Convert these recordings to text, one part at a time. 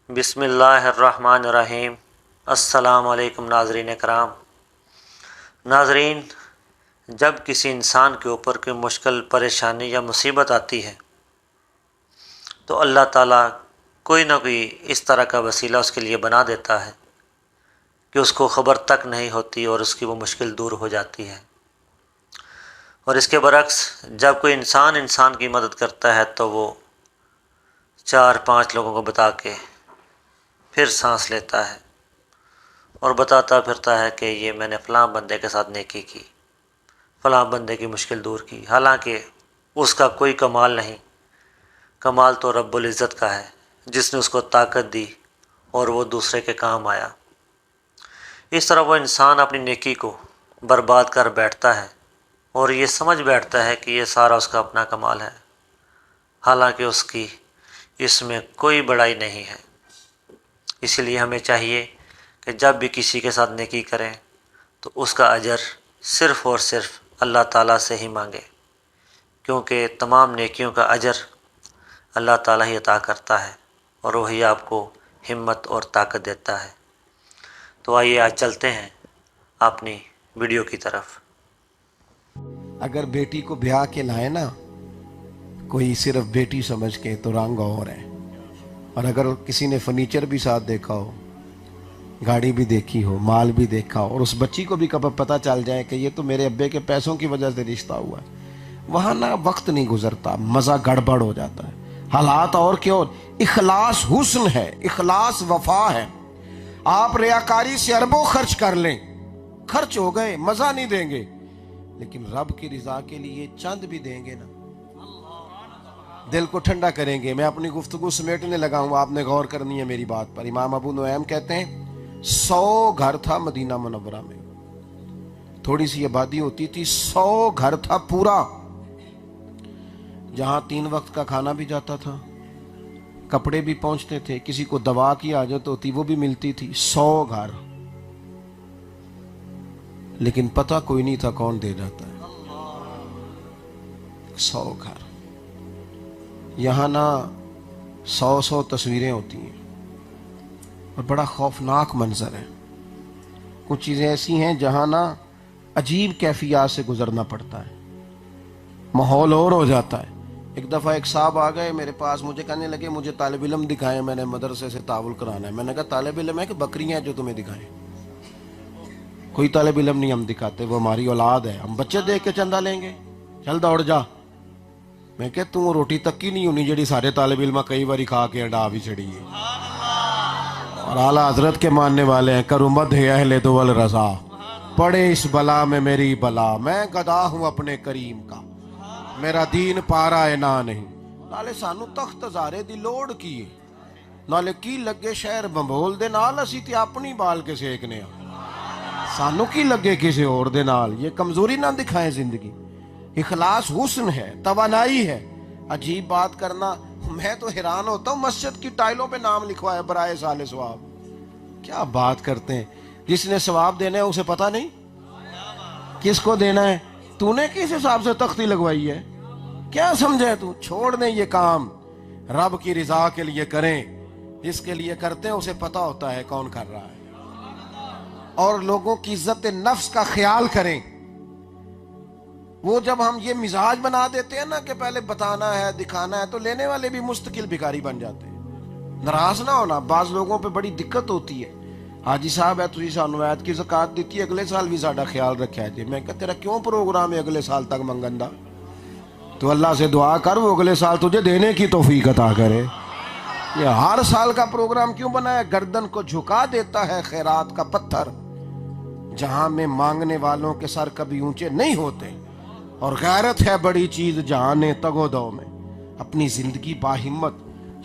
بسم اللہ الرحمن الرحیم۔ السلام علیکم ناظرین کرام۔ ناظرین، جب کسی انسان کے اوپر کوئی مشکل، پریشانی یا مصیبت آتی ہے تو اللہ تعالیٰ کوئی نہ کوئی اس طرح کا وسیلہ اس کے لیے بنا دیتا ہے کہ اس کو خبر تک نہیں ہوتی اور اس کی وہ مشکل دور ہو جاتی ہے۔ اور اس کے برعکس جب کوئی انسان کی مدد کرتا ہے تو وہ 4-5 لوگوں کو بتا کے پھر سانس لیتا ہے اور بتاتا پھرتا ہے کہ یہ میں نے فلاں بندے کے ساتھ نیکی کی، فلاں بندے کی مشکل دور کی، حالانکہ اس کا کوئی کمال نہیں، کمال تو رب العزت کا ہے جس نے اس کو طاقت دی اور وہ دوسرے کے کام آیا۔ اس طرح وہ انسان اپنی نیکی کو برباد کر بیٹھتا ہے اور یہ سمجھ بیٹھتا ہے کہ یہ سارا اس کا اپنا کمال ہے، حالانکہ اس کی اس میں کوئی بڑائی نہیں ہے۔ اسی لیے ہمیں چاہیے کہ جب بھی کسی کے ساتھ نیکی کریں تو اس کا اجر صرف اور صرف اللہ تعالیٰ سے ہی مانگیں، کیونکہ تمام نیکیوں کا اجر اللہ تعالیٰ ہی عطا کرتا ہے اور وہی آپ کو ہمت اور طاقت دیتا ہے۔ تو آئیے آج چلتے ہیں اپنی ویڈیو کی طرف۔ اگر بیٹی کو بیاہ کے لائے نا کوئی صرف بیٹی سمجھ کے تو رنگ اور ہے، اور اگر کسی نے فرنیچر بھی ساتھ دیکھا ہو، گاڑی بھی دیکھی ہو، مال بھی دیکھا ہو، اور اس بچی کو بھی کب پتہ چل جائے کہ یہ تو میرے ابے کے پیسوں کی وجہ سے رشتہ ہوا ہے، وہاں نہ وقت نہیں گزرتا، مزہ گڑبڑ ہو جاتا ہے۔ حالات اور کیوں، اخلاص حسن ہے، اخلاص وفا ہے۔ آپ ریاکاری سے اربوں خرچ کر لیں، خرچ ہو گئے، مزہ نہیں دیں گے، لیکن رب کی رضا کے لیے چند بھی دیں گے نا، دل کو ٹھنڈا کریں گے۔ میں اپنی گفتگو سمیٹنے لگا ہوں، آپ نے غور کرنی ہے میری بات پر۔ امام ابو نعیم کہتے ہیں 100 گھر تھا مدینہ منورہ میں، تھوڑی سی آبادی ہوتی تھی، 100 گھر تھا پورا، جہاں 3 وقت کا کھانا بھی جاتا تھا، کپڑے بھی پہنچتے تھے، کسی کو دوا کی حاجت ہوتی وہ بھی ملتی تھی، 100 گھر، لیکن پتہ کوئی نہیں تھا کون دے جاتا ہے۔ 100 گھر، یہاں نا 100 تصویریں ہوتی ہیں اور بڑا خوفناک منظر ہے۔ کچھ چیزیں ایسی ہیں جہاں نا عجیب کیفیات سے گزرنا پڑتا ہے، ماحول اور ہو جاتا ہے۔ ایک دفعہ ایک صاحب آ گئے میرے پاس، مجھے کہنے لگے مجھے طالب علم دکھائیں، میں نے مدرسے سے تعاون کرانا ہے۔ میں نے کہا طالب علم ہے کہ بکریاں ہیں جو تمہیں دکھائیں؟ کوئی طالب علم نہیں ہم دکھاتے، وہ ہماری اولاد ہے، ہم بچے دیکھ کے چندہ لیں گے، چل دوڑ جا۔ میں کہ تم روٹی تک کی نہیں ہونی جڑی سارے طالب علم کئی باری کھا کے اڈا بھی چڑی ہے، اور اعلیٰ حضرت کے ماننے والے ہیں، کرو مدح اہل دول رضا، پڑے اس بلا میں میری بلا، میں گدا ہوں اپنے کریم کا، میرا دین پارا ہے نہ نہیں۔ نالے سانو تخت ہزارے دی لوڑ کی، نالے کی لگے شہر بمبول دے نال، اسی تے اپنی بال کے سیکنے ہاں، سانو کی لگے کسی اور دے نال۔ یہ کمزوری نہ دکھائیں زندگی، اخلاص حسن ہے، توانائی ہے۔ عجیب بات کرنا، میں تو حیران ہوتا ہوں، مسجد کی ٹائلوں پہ نام لکھوایا برائے سال ثواب، کیا بات کرتے ہیں۔ جس نے ثواب دینا ہے اسے پتہ نہیں کس کو دینا ہے، تو نے کس حساب سے تختی لگوائی ہے، کیا سمجھے تو؟ چھوڑ دیں یہ کام، رب کی رضا کے لیے کریں، جس کے لیے کرتے ہیں اسے پتہ ہوتا ہے کون کر رہا ہے، اور لوگوں کی عزت نفس کا خیال کریں۔ وہ جب ہم یہ مزاج بنا دیتے ہیں نا کہ پہلے بتانا ہے، دکھانا ہے، تو لینے والے بھی مستقل بھکاری بن جاتے ہیں۔ ناراض نہ ہونا، بعض لوگوں پہ بڑی دقت ہوتی ہے، حاجی صاحب ہے تجھی سانو ایت کی زکات دیتی ہے، اگلے سال بھی ساڈا خیال رکھا ہے جی۔ میں کہا تیرا کیوں پروگرام ہے اگلے سال تک منگن دا؟ تو اللہ سے دعا کر وہ اگلے سال تجھے دینے کی توفیق عطا کرے۔ یہ ہر سال کا پروگرام کیوں بنا ہے؟ گردن کو جھکا دیتا ہے خیرات کا پتھر، جہاں میں مانگنے والوں کے سر کبھی اونچے نہیں ہوتے، اور غیرت ہے بڑی چیز جہانے تگو دو میں، اپنی زندگی باہمت۔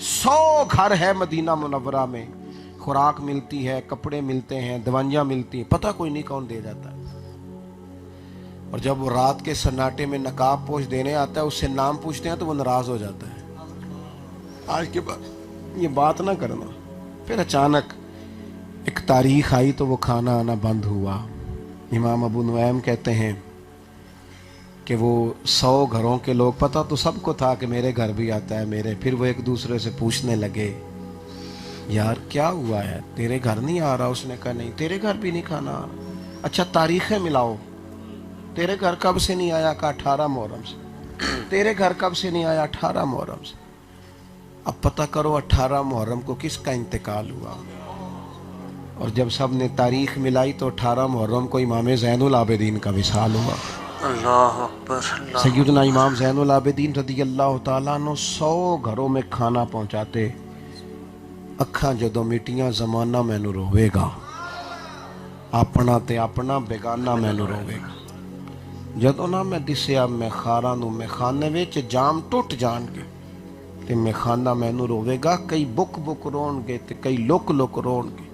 100 گھر ہے مدینہ منورہ میں، خوراک ملتی ہے، کپڑے ملتے ہیں، دوائیاں ملتی ہیں، پتہ کوئی نہیں کون دے جاتا ہے۔ اور جب وہ رات کے سناٹے میں نقاب پوش دینے آتا ہے، اس سے نام پوچھتے ہیں تو وہ ناراض ہو جاتا ہے، آج کے بعد یہ بات نہ کرنا۔ پھر اچانک ایک تاریخ آئی تو وہ کھانا آنا بند ہوا۔ امام ابو نعیم کہتے ہیں کہ وہ 100 گھروں کے لوگ، پتہ تو سب کو تھا کہ میرے گھر بھی آتا ہے میرے، پھر وہ ایک دوسرے سے پوچھنے لگے یار کیا ہوا ہے, تیرے گھر نہیں آ رہا؟ اس نے کہا نہیں, تیرے گھر بھی نہیں کھانا آ رہا. اچھا تاریخیں ملاؤ, تیرے گھر کب سے نہیں آیا؟ کہا 18 محرم سے. تیرے گھر کب سے نہیں آیا؟ 18 محرم سے. اب پتہ کرو 18 محرم کو کس کا انتقال ہوا. اور جب سب نے تاریخ ملائی تو 18 محرم کو امام زین العابدین کا وصال ہوا. اللہ اکبر. اللہ سیدنا امام زین العابدین رضی اللہ تعالیٰ عنہ 100 گھروں میں کھانا پہنچاتے. اکھاں جدوں میٹیاں زمانہ مینوں روے گا, اپنا تے اپنا بیگانہ مینوں روے گا. جدوں نہ میں دسیا میں خاراں نوں میں خانے وچ جام ٹوٹ جان گے تے میں خانہ مینوں روے گا. کئی بک بک رون گے تے کئی لک لک رون گے.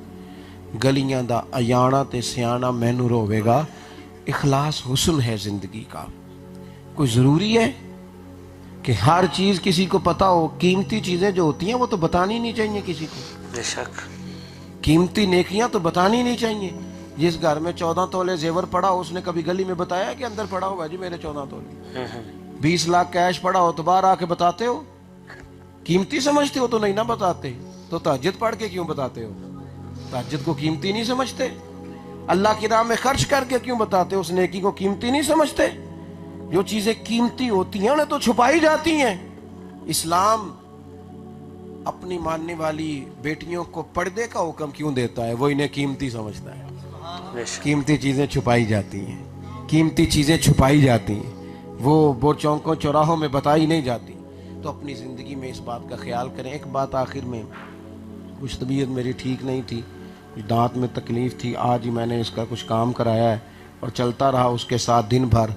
گلیاں دا ایانا تے سیانا مینوں روے گا. اخلاص حسن ہے زندگی کا. کوئی ضروری ہے کہ ہر چیز کسی کو پتہ ہو؟ قیمتی چیزیں جو ہوتی ہیں وہ تو بتانی نہیں چاہیے کسی کو. بے شک. قیمتی نیکیاں تو بتانی نہیں چاہیے. جس گھر میں 14 تولے زیور پڑا ہو, اس نے کبھی گلی میں بتایا کہ اندر پڑا ہوا جی میرے 14 تولے؟ 20 لاکھ کیش پڑا ہو تو باہر آ کے بتاتے ہو؟ قیمتی سمجھتے ہو تو نہیں نہ بتاتے. تو تہجد پڑھ کے کیوں بتاتے ہو؟ تہجد کو قیمتی نہیں سمجھتے؟ اللہ کی راہ میں خرچ کر کے کیوں بتاتے ہو؟ اس نیکی کو قیمتی نہیں سمجھتے؟ جو چیزیں قیمتی ہوتی ہیں انہیں تو چھپائی جاتی ہیں. اسلام اپنی ماننے والی بیٹیوں کو پردے کا حکم کیوں دیتا ہے؟ وہ انہیں قیمتی سمجھتا ہے. قیمتی چیزیں چھپائی جاتی ہیں, قیمتی چیزیں چھپائی جاتی ہیں, وہ چوکوں چوراہوں میں بتائی نہیں جاتی. تو اپنی زندگی میں اس بات کا خیال کریں. ایک بات آخر میں, کچھ طبیعت میری ٹھیک نہیں تھی, دانت میں تکلیف تھی. آج ہی میں نے اس کا کچھ کام کرایا ہے اور چلتا رہا اس کے ساتھ دن بھر.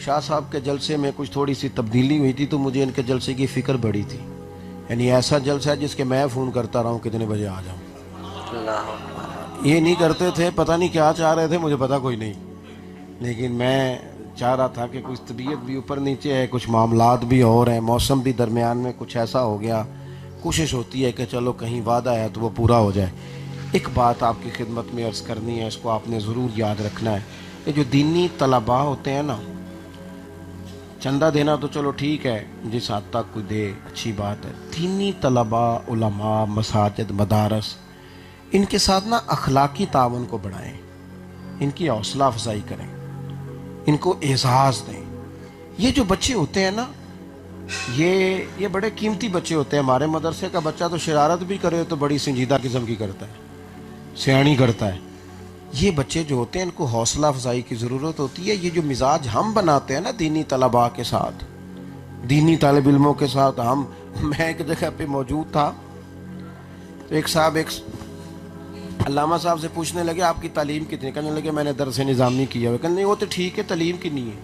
شاہ صاحب کے جلسے میں کچھ تھوڑی سی تبدیلی ہوئی تھی تو مجھے ان کے جلسے کی فکر بڑی تھی. یعنی ایسا جلسہ ہے جس کے میں فون کرتا رہا ہوں کتنے بجے آ جاؤں. یہ نہیں کرتے تھے, پتہ نہیں کیا چاہ رہے تھے, مجھے پتہ کوئی نہیں, لیکن میں چاہ رہا تھا کہ کچھ طبیعت بھی اوپر نیچے ہے, کچھ معاملات بھی اور ہیں, موسم بھی درمیان میں کچھ ایسا ہو گیا. کوشش ہوتی ہے کہ چلو کہیں وعدہ ہے تو وہ پورا ہو جائے. ایک بات آپ کی خدمت میں عرض کرنی ہے, اس کو آپ نے ضرور یاد رکھنا ہے. یہ جو دینی طلباء ہوتے ہیں نا, چندہ دینا تو چلو ٹھیک ہے, جس حد تک کوئی دے اچھی بات ہے. دینی طلباء, علماء, مساجد, مدارس, ان کے ساتھ نا اخلاقی تعاون کو بڑھائیں, ان کی حوصلہ افزائی کریں, ان کو اعزاز دیں. یہ جو بچے ہوتے ہیں نا, یہ بڑے قیمتی بچے ہوتے ہیں. ہمارے مدرسے کا بچہ تو شرارت بھی کرے تو بڑی سنجیدہ قسم کی کرتا ہے, سیانی کرتا ہے. یہ بچے جو ہوتے ہیں ان کو حوصلہ افزائی کی ضرورت ہوتی ہے. یہ جو مزاج ہم بناتے ہیں نا دینی طلباء کے ساتھ, دینی طالب علموں کے ساتھ, میں ایک جگہ پہ موجود تھا تو ایک صاحب علامہ صاحب سے پوچھنے لگے آپ کی تعلیم کتنی؟ کہنے لگے میں نے درس نظامی کیا ہوا. کہنے وہ تو ٹھیک ہے, تعلیم کتنی ہے؟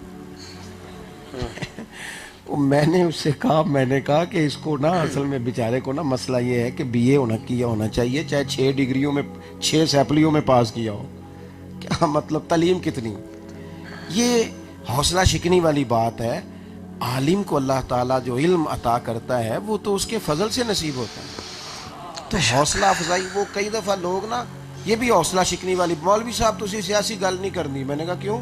میں نے کہا کہ اس کو نا اصل میں بیچارے کو نا مسئلہ یہ ہے کہ بی اے ہونا چاہیے, چاہے 6 ڈگریوں میں 6 سیپلیوں میں پاس کیا ہو. کیا مطلب تعلیم کتنی؟ یہ حوصلہ شکنی والی بات ہے. عالم کو اللہ تعالیٰ جو علم عطا کرتا ہے وہ تو اس کے فضل سے نصیب ہوتا ہے. تو حوصلہ افزائی, وہ کئی دفعہ لوگ نا یہ بھی حوصلہ شکنی والی, مولوی صاحب تسی سیاسی گل نہیں کرنی. میں نے کہا کیوں؟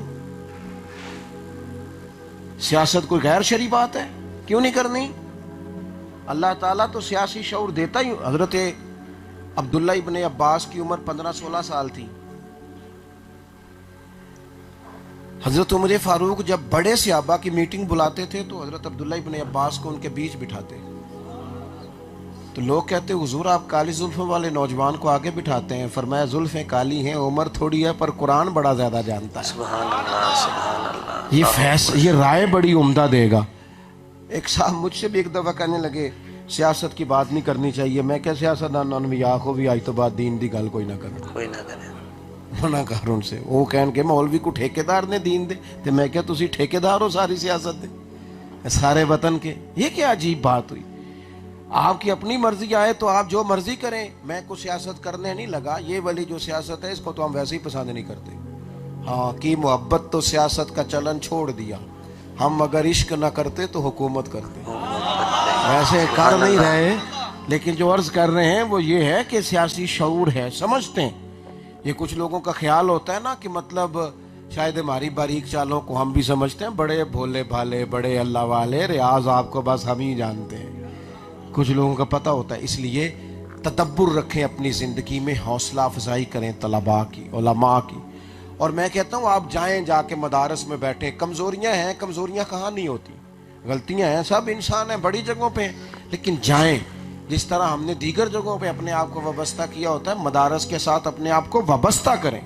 سیاست کوئی غیر شرعی بات ہے, کیوں نہیں کرنی؟ اللہ تعالیٰ تو سیاسی شعور دیتا ہی. حضرت عبداللہ ابن عباس کی عمر 15-16 سال تھی. حضرت عمر فاروق جب بڑے صحابہ کی میٹنگ بلاتے تھے تو حضرت عبداللہ ابن عباس کو ان کے بیچ بٹھاتے. تو لوگ کہتے حضور آپ کالی زلفوں والے نوجوان کو آگے بٹھاتے ہیں. فرمایا زلفیں کالی ہیں, عمر تھوڑی ہے, پر قرآن بڑا زیادہ جانتا ہے. سبحان اللہ, سبحان اللہ. یہ رائے بڑی عمدہ دے گا. ایک صاحب مجھ سے بھی ایک دفعہ کہنے لگے سیاست کی بات نہیں کرنی چاہیے. میں کہ سیاست دان بھی آخو بھی آج تو بعد دین دی گل کوئی نہ کرے, کوئی نہ کرے. منع کر ان سے. وہ کہن کے مولوی کو ٹھیکیدار نے دین دے, تو میں کہا تسی ٹھیکیدار ہو ساری سیاست دے, سارے وطن کے. یہ کیا عجیب بات ہوئی. آپ کی اپنی مرضی آئے تو آپ جو مرضی کریں, میں کو سیاست کرنے نہیں لگا. یہ والی جو سیاست ہے اس کو تو ہم ویسے ہی پسند نہیں کرتے. ہاں کی محبت تو سیاست کا چلن چھوڑ دیا, ہم اگر عشق نہ کرتے تو حکومت کرتے. ویسے کر نہیں رہے, لیکن جو عرض کر رہے ہیں وہ یہ ہے کہ سیاسی شعور ہے, سمجھتے ہیں. یہ کچھ لوگوں کا خیال ہوتا ہے نا کہ مطلب شاید ہماری باریک چالوں کو ہم بھی سمجھتے ہیں, بڑے بھولے بھالے, بڑے اللہ والے, ریاض آپ کو بس ہم ہی جانتے ہیں. کچھ لوگوں کا پتہ ہوتا ہے. اس لیے تدبر رکھیں اپنی زندگی میں، حوصلہ افزائی کریں طلباء کی، علماء کی. اور میں کہتا ہوں آپ جائیں، جا کے مدارس میں بیٹھیں. کمزوریاں ہیں، کمزوریاں کہاں نہیں ہوتی، غلطیاں ہیں، سب انسان ہیں، بڑی جگہوں پہ ہیں، لیکن جائیں. جس طرح ہم نے دیگر جگہوں پہ اپنے آپ کو وابستہ کیا ہوتا ہے، مدارس کے ساتھ اپنے آپ کو وابستہ کریں.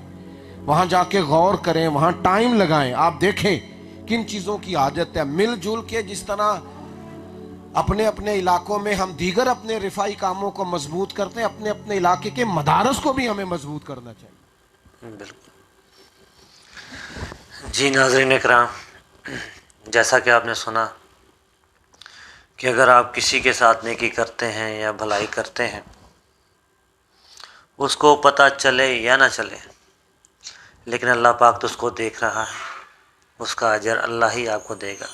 وہاں جا کے غور کریں، وہاں ٹائم لگائیں. آپ دیکھیں کن چیزوں کی عادت ہے. مل جل کے جس طرح اپنے اپنے علاقوں میں ہم دیگر اپنے رفائی کاموں کو مضبوط کرتے ہیں، اپنے اپنے علاقے کے مدارس کو بھی ہمیں مضبوط کرنا چاہیے. بالکل. جی ناظرین اکرام، جیسا کہ آپ نے سنا کہ اگر آپ کسی کے ساتھ نیکی کرتے ہیں یا بھلائی کرتے ہیں، اس کو پتہ چلے یا نہ چلے، لیکن اللہ پاک تو اس کو دیکھ رہا ہے، اس کا اجر اللہ ہی آپ کو دے گا.